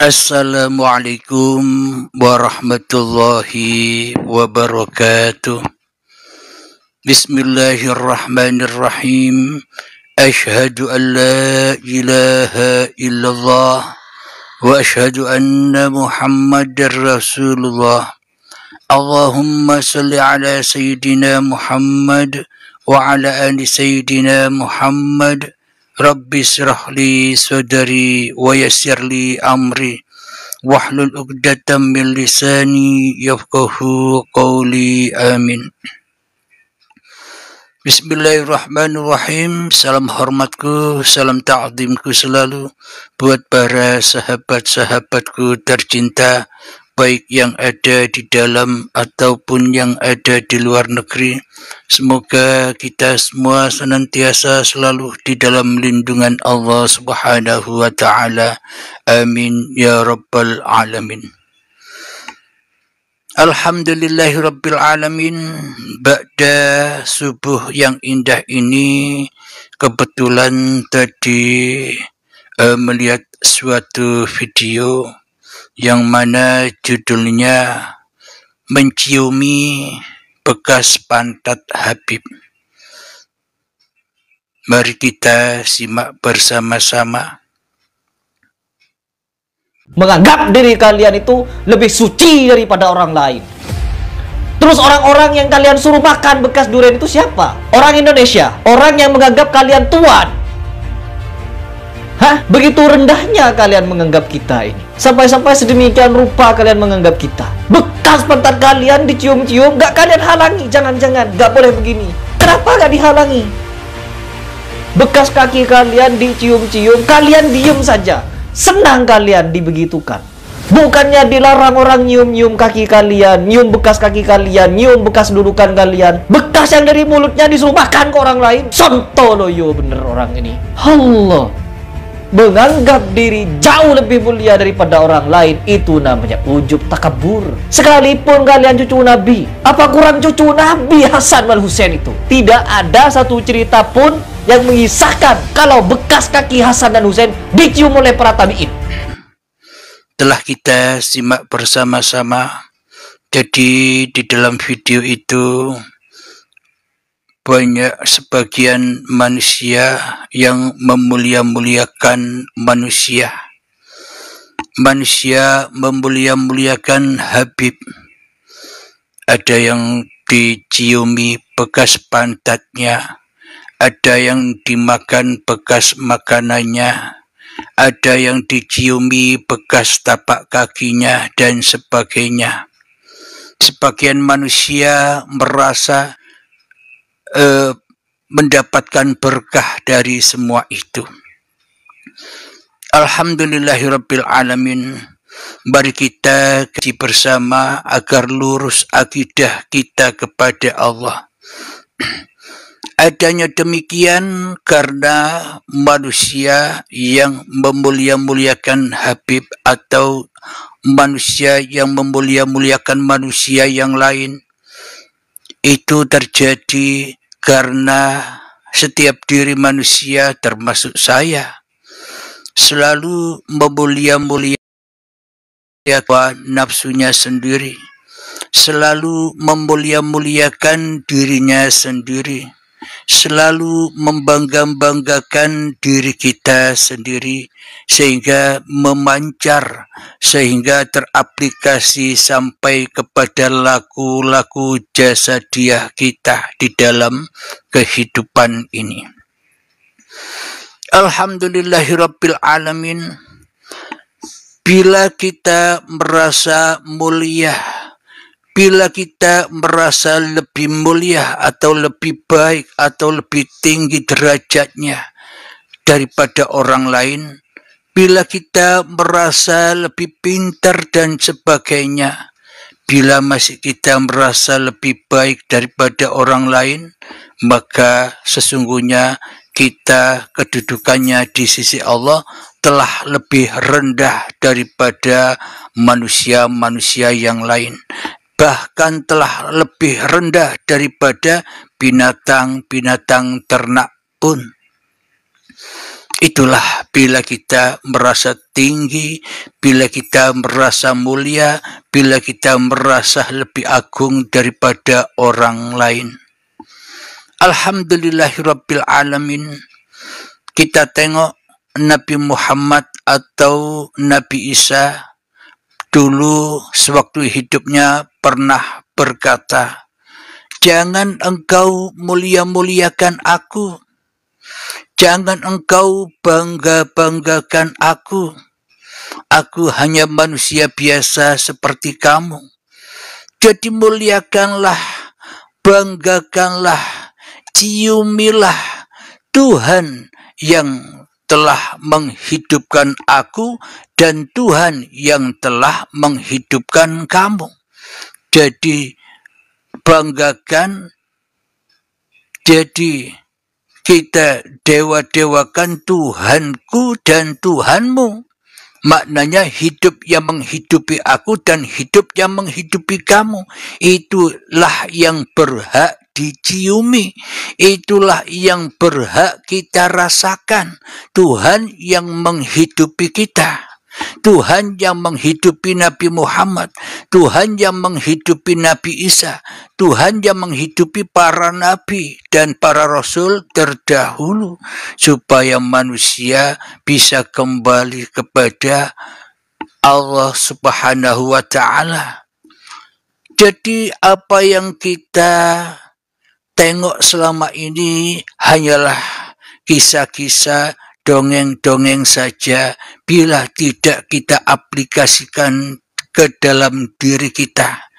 Assalamualaikum warahmatullahi wabarakatuh. Bismillahirrahmanirrahim. Ashhadu an la ilaha illallah wa ashhadu anna Muhammadar Rasulullah. Allahumma salli ala Sayyidina Muhammad wa ala ali Sayyidina Muhammad. Rabbi syrah li sadri wa yassir li amri wahlul 'uqdatam min lisani yafqahu qawli. Amin. Bismillahirrahmanirrahim. Salam hormatku, salam ta'zimku selalu buat para sahabat-sahabatku tercinta, baik yang ada di dalam ataupun yang ada di luar negeri. Semoga kita semua senantiasa selalu di dalam lindungan Allah Subhanahu wa Ta'ala. Amin ya Rabbal Alamin. Alhamdulillahi Rabbil Alamin. Ba'da subuh yang indah ini, kebetulan tadi melihat suatu video yang mana judulnya menciumi bekas pantat Habib. Mari kita simak bersama-sama. Menganggap diri kalian itu lebih suci daripada orang lain. Terus orang-orang yang kalian suruh makan bekas durian itu siapa? Orang Indonesia. Orang yang menganggap kalian tuan. Hah? Begitu rendahnya kalian menganggap kita ini. Sampai-sampai sedemikian rupa kalian menganggap kita. Bekas pantat kalian dicium-cium, gak kalian halangi. Jangan-jangan, gak boleh begini. Kenapa gak dihalangi? Bekas kaki kalian dicium-cium, kalian diem saja. Senang kalian dibegitukan. Bukannya dilarang orang nyium-nyium kaki kalian, nyium bekas kaki kalian, nyium bekas dudukan kalian. Bekas yang dari mulutnya disuruh makan ke orang lain. Sontoloyo bener orang ini. Allah. Menganggap diri jauh lebih mulia daripada orang lain, itu namanya ujub takabur. Sekalipun kalian cucu Nabi, apa kurang cucu Nabi Hasan wal Husain itu? Tidak ada satu cerita pun yang mengisahkan kalau bekas kaki Hasan dan Husain dicium oleh para tabi'in. Telah kita simak bersama-sama. Jadi di dalam video itu banyak sebagian manusia yang memulia-muliakan manusia. Manusia memulia-muliakan Habib. Ada yang diciumi bekas pantatnya, ada yang dimakan bekas makanannya, ada yang diciumi bekas tapak kakinya, dan sebagainya. Sebagian manusia merasa mendapatkan berkah dari semua itu. Alhamdulillahirabbil alamin. Mari kita kaji bersama agar lurus akidah kita kepada Allah. Adanya demikian karena manusia yang memulia-muliakan Habib atau manusia yang memulia-muliakan manusia yang lain, itu terjadi karena setiap diri manusia termasuk saya selalu memulia-muliakan nafsunya sendiri, selalu memulia-muliakan dirinya sendiri, selalu membangga-banggakan diri kita sendiri, sehingga memancar, sehingga teraplikasi sampai kepada laku-laku jasadiah kita di dalam kehidupan ini. Alhamdulillahirabbil alamin. Bila kita merasa mulia, bila kita merasa lebih mulia atau lebih baik atau lebih tinggi derajatnya daripada orang lain, bila kita merasa lebih pintar dan sebagainya, bila masih kita merasa lebih baik daripada orang lain, maka sesungguhnya kita kedudukannya di sisi Allah telah lebih rendah daripada manusia-manusia yang lain. Bahkan telah lebih rendah daripada binatang-binatang ternak pun. Itulah bila kita merasa tinggi, bila kita merasa mulia, bila kita merasa lebih agung daripada orang lain. Alhamdulillahirabbil alamin. Kita tengok Nabi Muhammad atau Nabi Isa dulu sewaktu hidupnya pernah berkata, "Jangan engkau mulia-muliakan aku. Jangan engkau bangga-banggakan aku. Aku hanya manusia biasa seperti kamu. Jadi muliakanlah, banggakanlah, ciumilah Tuhan yang telah menghidupkan aku dan Tuhan yang telah menghidupkan kamu." Jadi banggakan, jadi kita dewa-dewakan Tuhanku dan Tuhanmu. Maknanya hidup yang menghidupi aku dan hidup yang menghidupi kamu. Itulah yang berhak diciumi. Itulah yang berhak kita rasakan. Tuhan yang menghidupi kita. Tuhan yang menghidupi Nabi Muhammad, Tuhan yang menghidupi Nabi Isa, Tuhan yang menghidupi para nabi dan para rasul terdahulu, supaya manusia bisa kembali kepada Allah Subhanahu wa Ta'ala. Jadi apa yang kita tengok selama ini hanyalah kisah-kisah, dongeng-dongeng saja bila tidak kita aplikasikan ke dalam diri kita.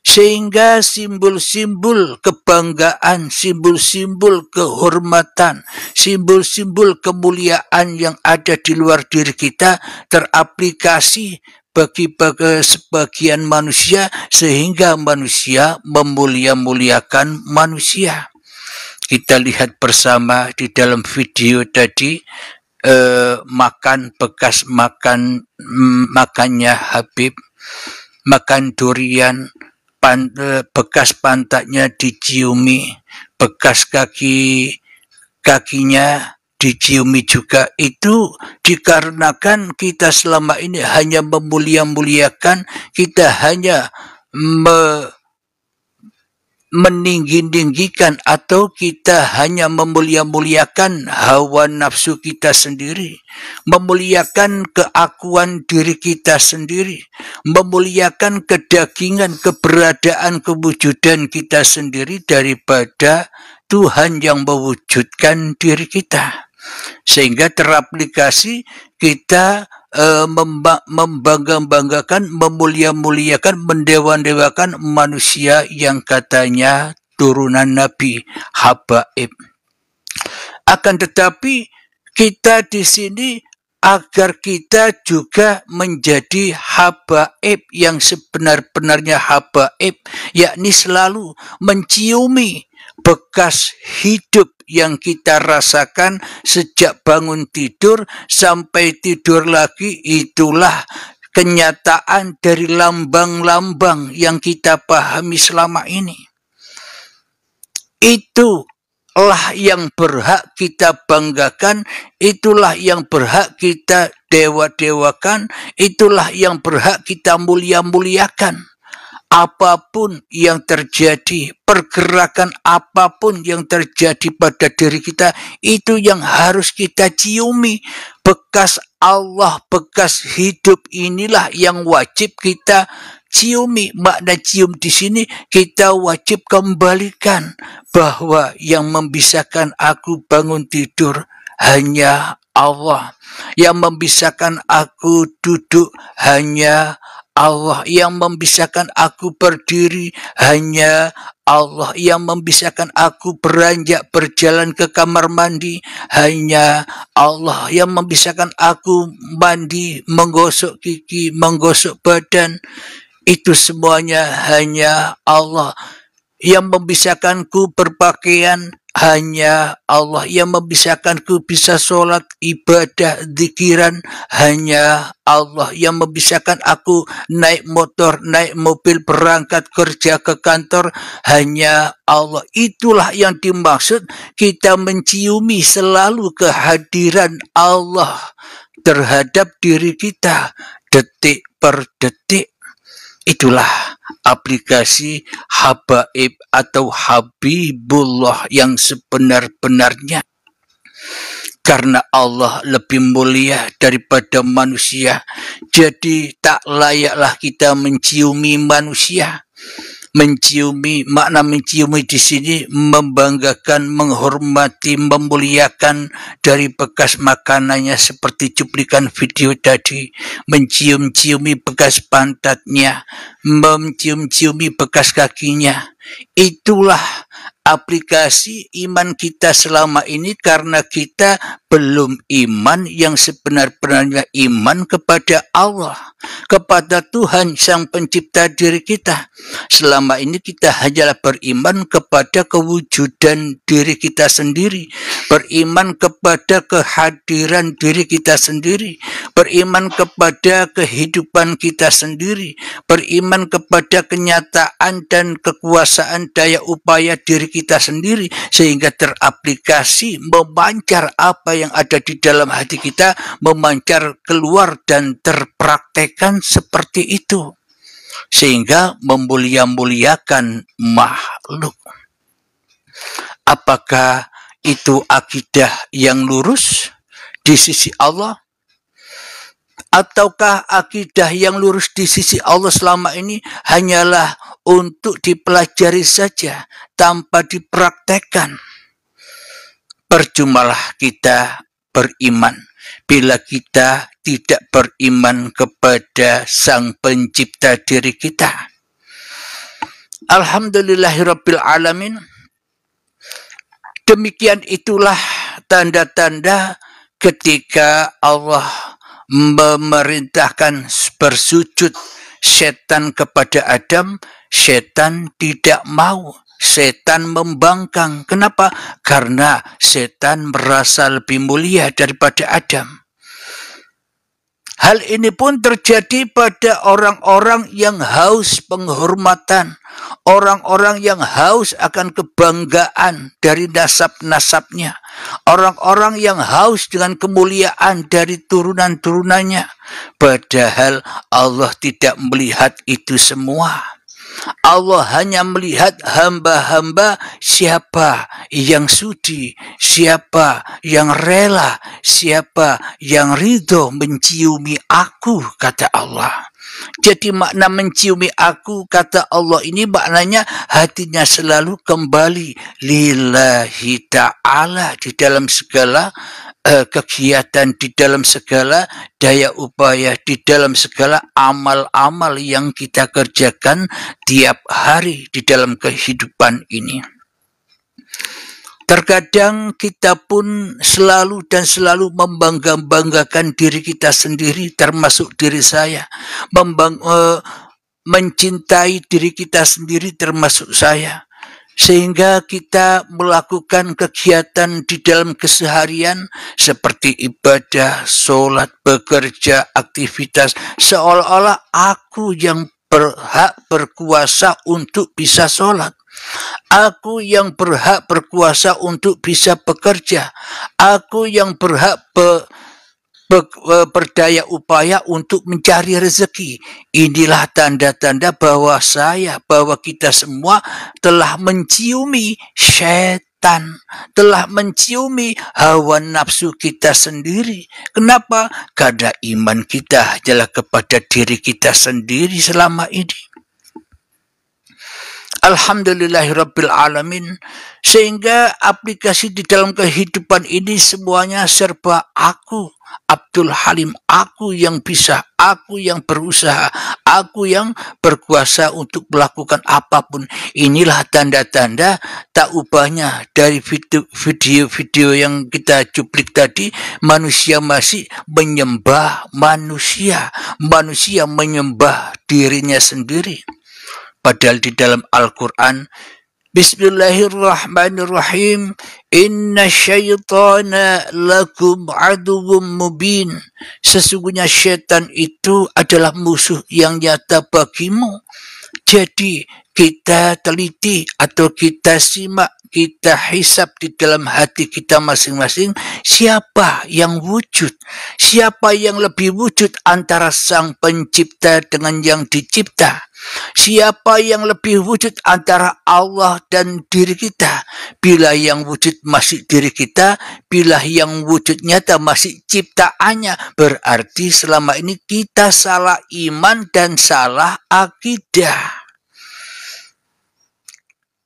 Sehingga simbol-simbol kebanggaan, simbol-simbol kehormatan, simbol-simbol kemuliaan yang ada di luar diri kita teraplikasi bagi sebagian manusia, sehingga manusia memulia-muliakan manusia. Kita lihat bersama di dalam video tadi, makan bekas makannya Habib, makan durian, bekas pantatnya diciumi, bekas kakinya diciumi juga. Itu dikarenakan kita selama ini hanya memulia-muliakan, kita hanya meninggi-tinggikan, atau kita hanya memulia-muliakan hawa nafsu kita sendiri, memuliakan keakuan diri kita sendiri, memuliakan kedagingan, keberadaan, kewujudan kita sendiri daripada Tuhan yang mewujudkan diri kita. Sehingga teraplikasi kita membangga-banggakan, memulia-muliakan, mendewa-dewakan manusia yang katanya turunan Nabi, habaib. Akan tetapi kita di sini agar kita juga menjadi habaib yang sebenar-benarnya habaib, yakni selalu menciumi bekas hidup yang kita rasakan sejak bangun tidur sampai tidur lagi. Itulah kenyataan dari lambang-lambang yang kita pahami selama ini. Itulah yang berhak kita banggakan, itulah yang berhak kita dewa-dewakan, itulah yang berhak kita mulia-muliakan. Apapun yang terjadi, pergerakan apapun yang terjadi pada diri kita, itu yang harus kita ciumi. Bekas Allah, bekas hidup inilah yang wajib kita ciumi. Makna cium di sini kita wajib kembalikan bahwa yang membisahkan aku bangun tidur hanya Allah. Yang membisahkan aku duduk hanya Allah. Yang membisahkan aku berdiri hanya Allah. Yang membisahkan aku beranjak berjalan ke kamar mandi hanya Allah. Yang membisahkan aku mandi, menggosok gigi, menggosok badan, itu semuanya hanya Allah. Yang membisahkanku berpakaian hanya Allah yang membisahkanku bisa sholat, ibadah, zikiran. Hanya Allah yang membisahkan aku naik motor, naik mobil, berangkat kerja ke kantor. Hanya Allah. Itulah yang dimaksud kita menciumi selalu kehadiran Allah terhadap diri kita detik per detik. Itulah aplikasi habaib atau habibullah yang sebenar-benarnya. Karena Allah lebih mulia daripada manusia, jadi tak layaklah kita menciumi manusia. Menciumi, makna menciumi di sini membanggakan, menghormati, memuliakan dari bekas makanannya seperti cuplikan video tadi, mencium-ciumi bekas pantatnya, mencium-ciumi bekas kakinya. Itulah aplikasi iman kita selama ini, karena kita belum iman yang sebenar-benarnya, iman kepada Allah, kepada Tuhan Sang Pencipta diri kita. Selama ini kita hanyalah beriman kepada kewujudan diri kita sendiri, beriman kepada kehadiran diri kita sendiri, beriman kepada kehidupan kita sendiri, beriman kepada kenyataan dan kekuasaan daya upaya diri kita sendiri, sehingga teraplikasi memancar apa yang ada di dalam hati kita, memancar keluar dan terpraktekkan seperti itu, sehingga memulia-muliakan makhluk. Apakah itu akidah yang lurus di sisi Allah? Ataukah akidah yang lurus di sisi Allah selama ini hanyalah untuk dipelajari saja tanpa dipraktekkan? Percumalah kita beriman bila kita tidak beriman kepada Sang Pencipta diri kita. Alhamdulillahirabbil alamin. Demikian itulah tanda-tanda ketika Allah memerintahkan bersujud setan kepada Adam. Setan tidak mau, setan membangkang. Kenapa? Karena setan merasa lebih mulia daripada Adam. Hal ini pun terjadi pada orang-orang yang haus penghormatan, orang-orang yang haus akan kebanggaan dari nasab-nasabnya, orang-orang yang haus dengan kemuliaan dari turunan-turunannya. Padahal Allah tidak melihat itu semua. Allah hanya melihat hamba-hamba siapa yang sudi, siapa yang rela, siapa yang ridho menciumi aku, kata Allah. Jadi makna menciumi aku, kata Allah ini maknanya hatinya selalu kembali lillahi ta'ala di dalam segala kegiatan, di dalam segala daya upaya, di dalam segala amal-amal yang kita kerjakan tiap hari di dalam kehidupan ini. Terkadang kita pun selalu selalu membanggakan diri kita sendiri, termasuk diri saya, mencintai diri kita sendiri termasuk saya, sehingga kita melakukan kegiatan di dalam keseharian seperti ibadah, sholat, bekerja, aktivitas, seolah-olah aku yang berhak berkuasa untuk bisa sholat. Aku yang berhak berkuasa untuk bisa bekerja. Aku yang berhak berdaya upaya untuk mencari rezeki. Inilah tanda-tanda bahwa kita semua telah menciumi syaitan, telah menciumi hawa nafsu kita sendiri. Kenapa? Karena iman kita adalah kepada diri kita sendiri selama ini. Alhamdulillahirabbil alamin. Sehingga aplikasi di dalam kehidupan ini semuanya serba aku, Abdul Halim, aku yang bisa, aku yang berusaha, aku yang berkuasa untuk melakukan apapun. Inilah tanda-tanda tak ubahnya dari video-video yang kita cuplik tadi. Manusia masih menyembah manusia, manusia menyembah dirinya sendiri. Padahal di dalam Al-Quran Bismillahirrahmanirrahim. Inna syaitana lakum aduwwum mubin. Sesungguhnya syaitan itu adalah musuh yang nyata bagimu. Jadi kita teliti atau kita simak, kita hisap di dalam hati kita masing-masing, siapa yang wujud, siapa yang lebih wujud antara sang pencipta dengan yang dicipta, siapa yang lebih wujud antara Allah dan diri kita. Bila yang wujud masih diri kita, bila yang wujud nyata masih ciptaannya, berarti selama ini kita salah iman dan salah akidah.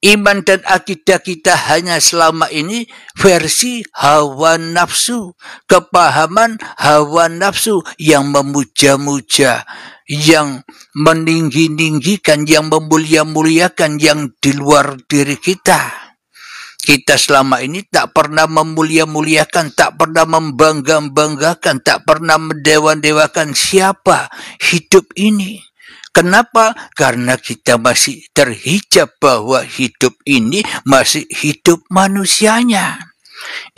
Iman dan akidah kita hanya selama ini versi hawa nafsu, kepahaman hawa nafsu yang memuja-muja, yang meninggi-ninggikan, yang memulia-muliakan yang di luar diri kita. Kita selama ini tak pernah memulia-muliakan, tak pernah membangga-banggakan, tak pernah mendewa-dewakan siapa hidup ini. Kenapa? Karena kita masih terhijab bahwa hidup ini masih hidup manusianya.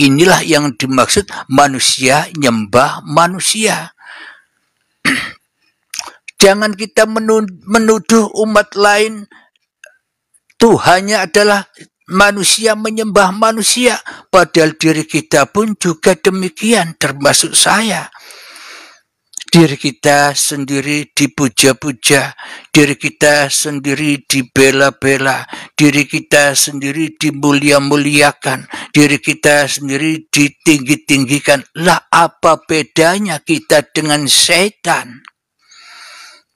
Inilah yang dimaksud manusia nyembah manusia. Jangan kita menuduh umat lain Tuhannya adalah manusia menyembah manusia. Padahal diri kita pun juga demikian, termasuk saya. Diri kita sendiri dipuja-puja, diri kita sendiri dibela-bela, diri kita sendiri dimulia-muliakan, diri kita sendiri ditinggi-tinggikan. Lah apa bedanya kita dengan setan?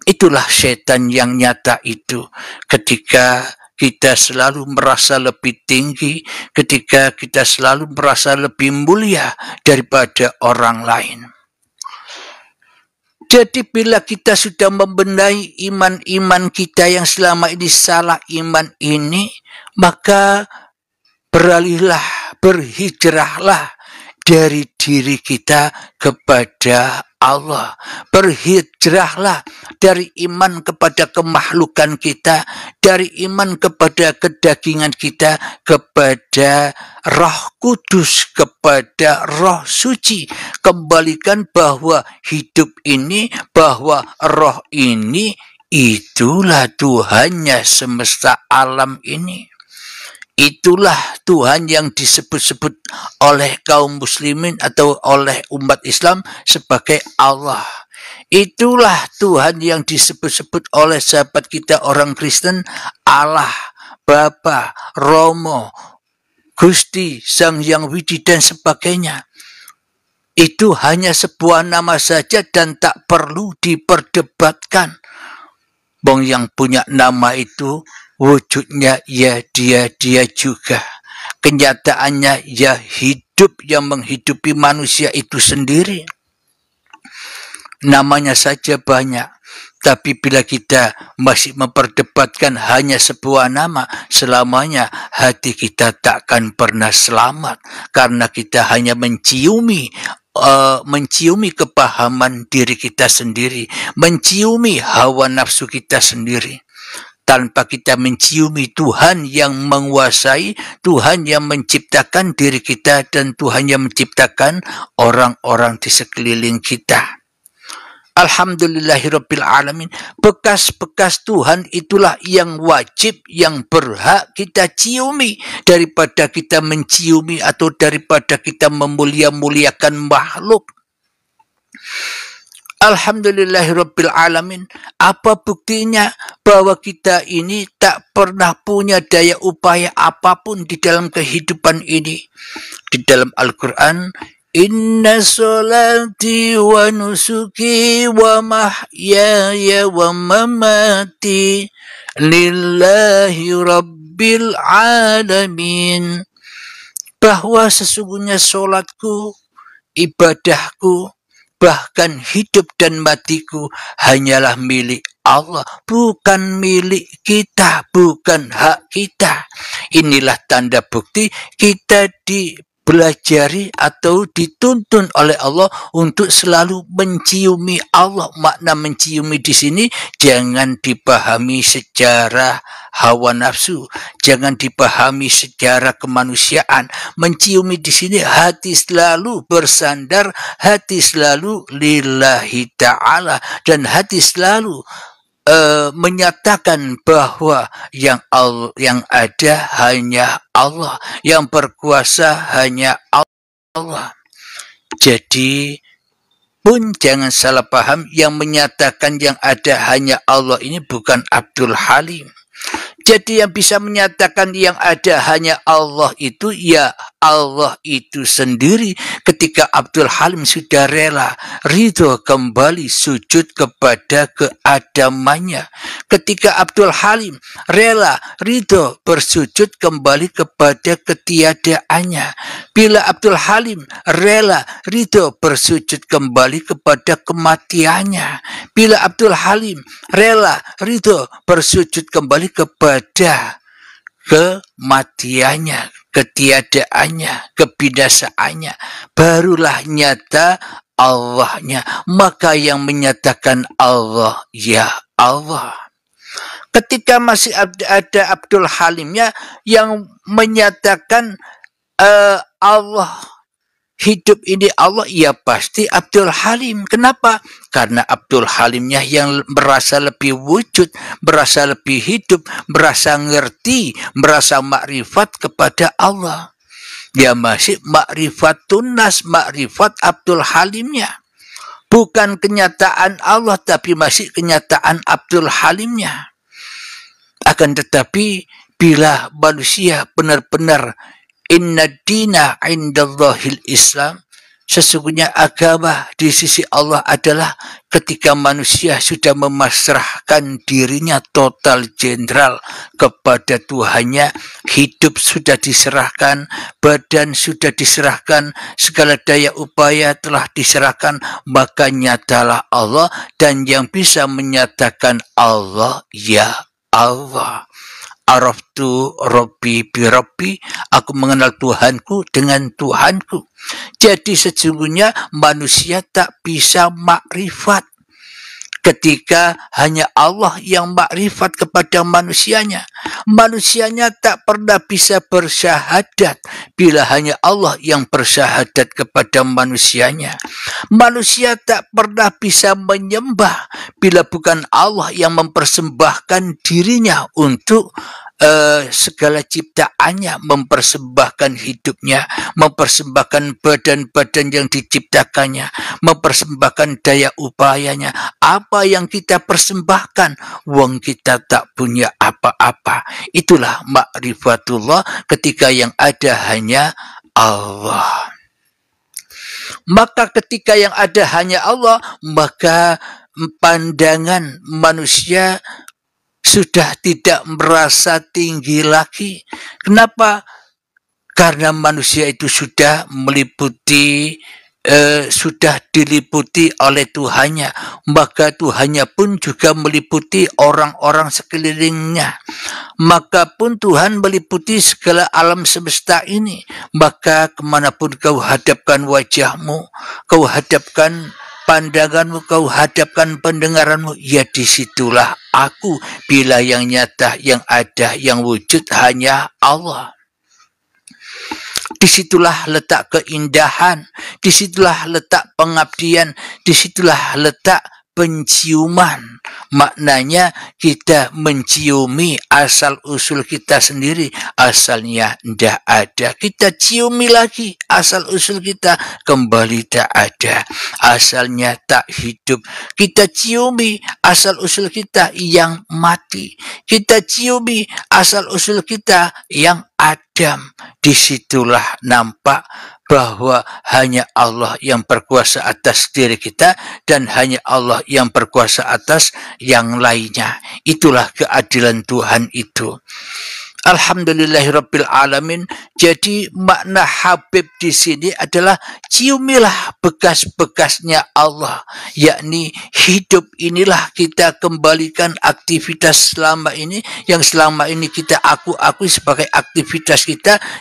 Itulah setan yang nyata itu. Ketika kita selalu merasa lebih tinggi, ketika kita selalu merasa lebih mulia daripada orang lain. Jadi bila kita sudah membenahi iman-iman kita yang selama ini salah iman ini, maka beralihlah, berhijrahlah dari diri kita kepada Allah. Berhijrahlah dari iman kepada kemakhlukan kita, dari iman kepada kedagingan kita, kepada Roh Kudus, kepada Roh Suci. Kembalikan bahwa hidup ini, bahwa roh ini, itulah Tuhannya semesta alam ini. Itulah Tuhan yang disebut-sebut oleh kaum muslimin atau oleh umat Islam sebagai Allah. Itulah Tuhan yang disebut-sebut oleh sahabat kita orang Kristen Allah, Bapa, Romo, Gusti, Sang Hyang Widi dan sebagainya. Itu hanya sebuah nama saja dan tak perlu diperdebatkan. Bong yang punya nama itu wujudnya ya dia juga. Kenyataannya ya hidup yang menghidupi manusia itu sendiri. Namanya saja banyak. Tapi bila kita masih memperdebatkan hanya sebuah nama, selamanya hati kita takkan pernah selamat. Karena kita hanya menciumi kepahaman diri kita sendiri, menciumi hawa nafsu kita sendiri. Tanpa kita menciumi Tuhan yang menguasai, Tuhan yang menciptakan diri kita, dan Tuhan yang menciptakan orang-orang di sekeliling kita. Alhamdulillahirabbil alamin. Bekas-bekas Tuhan itulah yang wajib, yang berhak kita ciumi daripada kita menciumi atau daripada kita memulia-muliakan makhluk. Alhamdulillahirabbil alamin. Apa buktinya bahwa kita ini tak pernah punya daya upaya apapun di dalam kehidupan ini? Di dalam Al-Qur'an, Inna salati wa nusuki wa mahyaya wa mamati lillahi rabbil alamin. Bahwa sesungguhnya solatku, ibadahku, bahkan hidup dan matiku hanyalah milik Allah, bukan milik kita, bukan hak kita. Inilah tanda bukti kita dipelajari atau dituntun oleh Allah untuk selalu menciumi Allah. Makna menciumi di sini jangan dipahami secara hawa nafsu, jangan dipahami secara kemanusiaan. Menciumi di sini hati selalu bersandar, hati selalu lillahi ta'ala, dan hati selalu menyatakan bahwa yang ada hanya Allah, yang berkuasa hanya Allah. Jadi pun jangan salah paham, yang menyatakan yang ada hanya Allah ini bukan Abdul Halim. Jadi yang bisa menyatakan yang ada hanya Allah itu ya Allah itu sendiri. Ketika Abdul Halim sudah rela, ridho kembali sujud kepada keadamannya. Ketika Abdul Halim rela, ridho bersujud kembali kepada ketiadaannya. Bila Abdul Halim rela, ridho bersujud kembali kepada kematiannya. Bila Abdul Halim rela, ridho bersujud kembali kepada kematiannya, ketiadaannya, kebinasaannya, barulah nyata Allahnya. Maka yang menyatakan Allah ya Allah. Ketika masih ada Abdul Halimnya yang menyatakan Allah hidup ini Allah, ya pasti Abdul Halim. Kenapa? Karena Abdul Halimnya yang merasa lebih wujud, merasa lebih hidup, merasa ngerti, merasa makrifat kepada Allah. Dia masih makrifatun nas, makrifat Abdul Halimnya. Bukan kenyataan Allah, tapi masih kenyataan Abdul Halimnya. Akan tetapi bila manusia benar-benar inna dina indallahil Islam, sesungguhnya agama di sisi Allah adalah ketika manusia sudah memasrahkan dirinya total jenderal kepada Tuhannya, hidup sudah diserahkan, badan sudah diserahkan, segala daya upaya telah diserahkan, maka nyatalah Allah, dan yang bisa menyatakan Allah ya Allah. Araftu Rabbi bi Rabbi, aku mengenal Tuhanku dengan Tuhanku. Jadi sesungguhnya manusia tak bisa makrifat ketika hanya Allah yang makrifat kepada manusianya. Manusianya tak pernah bisa bersyahadat bila hanya Allah yang bersyahadat kepada manusianya. Manusia tak pernah bisa menyembah bila bukan Allah yang mempersembahkan dirinya untuk segala ciptaannya, mempersembahkan hidupnya, mempersembahkan badan-badan yang diciptakannya, mempersembahkan daya upayanya. Apa yang kita persembahkan? Wong kita tak punya apa-apa. Itulah ma'rifatullah, ketika yang ada hanya Allah. Maka ketika yang ada hanya Allah, maka pandangan manusia sudah tidak merasa tinggi lagi. Kenapa? Karena manusia itu sudah meliputi, sudah diliputi oleh Tuhannya. Maka Tuhannya pun juga meliputi orang-orang sekelilingnya. Maka pun Tuhan meliputi segala alam semesta ini. Maka kemanapun kau hadapkan wajahmu, kau hadapkan pandanganmu, kau hadapkan pendengaranmu, ya disitulah aku. Bila yang nyata, yang ada, yang wujud hanya Allah. Disitulah letak keindahan, disitulah letak pengabdian, disitulah letak penciuman. Maknanya kita menciumi asal-usul kita sendiri. Asalnya tidak ada, kita ciumi lagi asal-usul kita, kembali tak ada. Asalnya tak hidup, kita ciumi asal-usul kita yang mati. Kita ciumi asal-usul kita yang Adam. Disitulah nampak bahwa hanya Allah yang berkuasa atas diri kita, dan hanya Allah yang berkuasa atas yang lainnya. Itulah keadilan Tuhan itu. Alhamdulillahirabbil alamin. Jadi makna Habib di sini adalah ciumilah bekas-bekasnya Allah, yakni hidup inilah kita kembalikan aktivitas selama ini yang selama ini kita akui sebagai aktivitas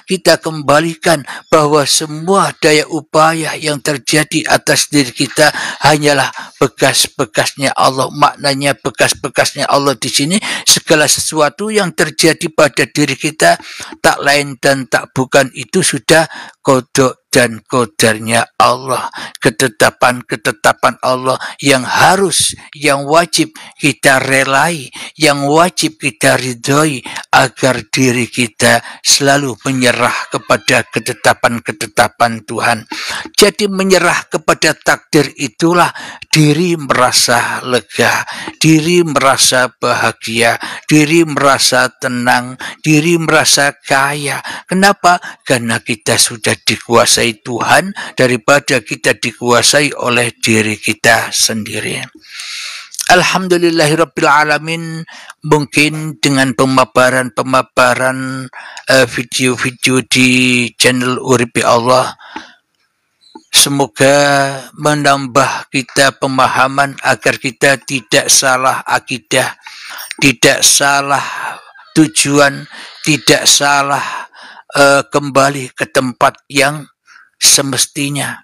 kita kembalikan bahwa semua daya upaya yang terjadi atas diri kita hanyalah bekas-bekasnya Allah. Maknanya bekas-bekasnya Allah di sini segala sesuatu yang terjadi pada diri kita tak lain dan tak bukan itu sudah kodok dan kodarnya Allah, ketetapan Allah yang harus, yang wajib kita relai, yang wajib kita ridhoi agar diri kita selalu menyerah kepada ketetapan Tuhan. Jadi menyerah kepada takdir itulah diri merasa lega, diri merasa bahagia, diri merasa tenang, diri merasa kaya. Kenapa? Karena kita sudah dikuasai Tuhan daripada kita dikuasai oleh diri kita sendiri. Alhamdulillahirabbil alamin. Mungkin dengan pemaparan video-video di channel Uripi Allah, semoga menambah kita pemahaman agar kita tidak salah akidah, tidak salah tujuan, tidak salah kembali ke tempat yang semestinya.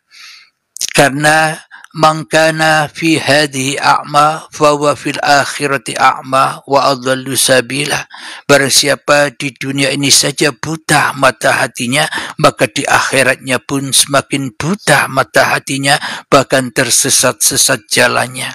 Karena mangkana fi hadhihi a'ma fahuwa fil akhirati a'ma wa adallu sabila. Barang siapa di dunia ini saja buta mata hatinya, maka di akhiratnya pun semakin buta mata hatinya, bahkan tersesat-sesat jalannya.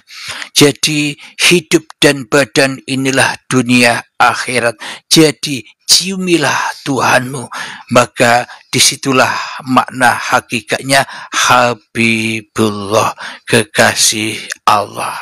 Jadi hidup dan badan inilah dunia akhirat. Jadi ciumilah Tuhanmu, maka disitulah makna hakikatnya Habibullah, kekasih Allah.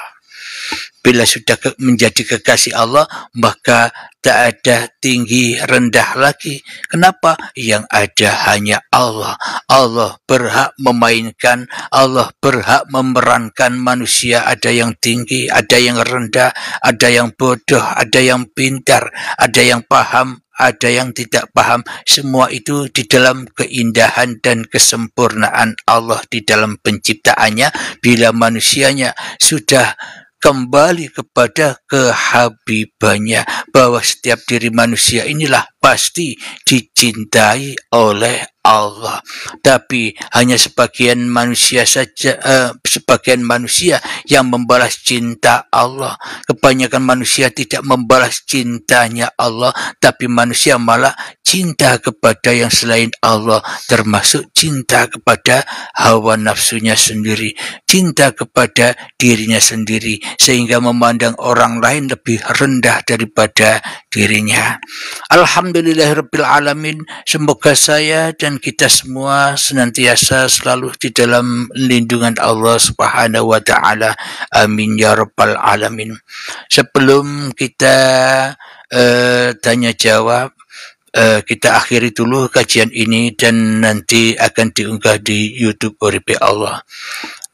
Bila sudah menjadi kekasih Allah, maka tak ada tinggi rendah lagi. Kenapa? Yang ada hanya Allah. Allah berhak memainkan, Allah berhak memerankan manusia. Ada yang tinggi, ada yang rendah, ada yang bodoh, ada yang pintar, ada yang paham, ada yang tidak paham. Semua itu di dalam keindahan dan kesempurnaan Allah di dalam penciptaannya. Bila manusianya sudah kembali kepada kehabibannya, bahwa setiap diri manusia inilah pasti dicintai oleh Allah. Tapi hanya sebagian manusia saja, sebagian manusia yang membalas cinta Allah. Kebanyakan manusia tidak membalas cintanya Allah, tapi manusia malah cinta kepada yang selain Allah, termasuk cinta kepada hawa nafsunya sendiri, cinta kepada dirinya sendiri, sehingga memandang orang lain lebih rendah daripada dirinya. Alhamdulillahirabbil alamin. Semoga saya dan kita semua senantiasa selalu di dalam lindungan Allah Subhanahu wa taala. Amin ya rabbal alamin. Sebelum kita tanya jawab, kita akhiri dulu kajian ini dan nanti akan diunggah di YouTube Uripi Allah.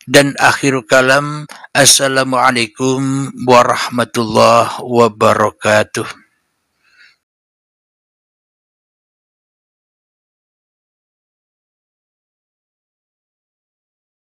Dan akhirul kalam, assalamualaikum warahmatullahi wabarakatuh.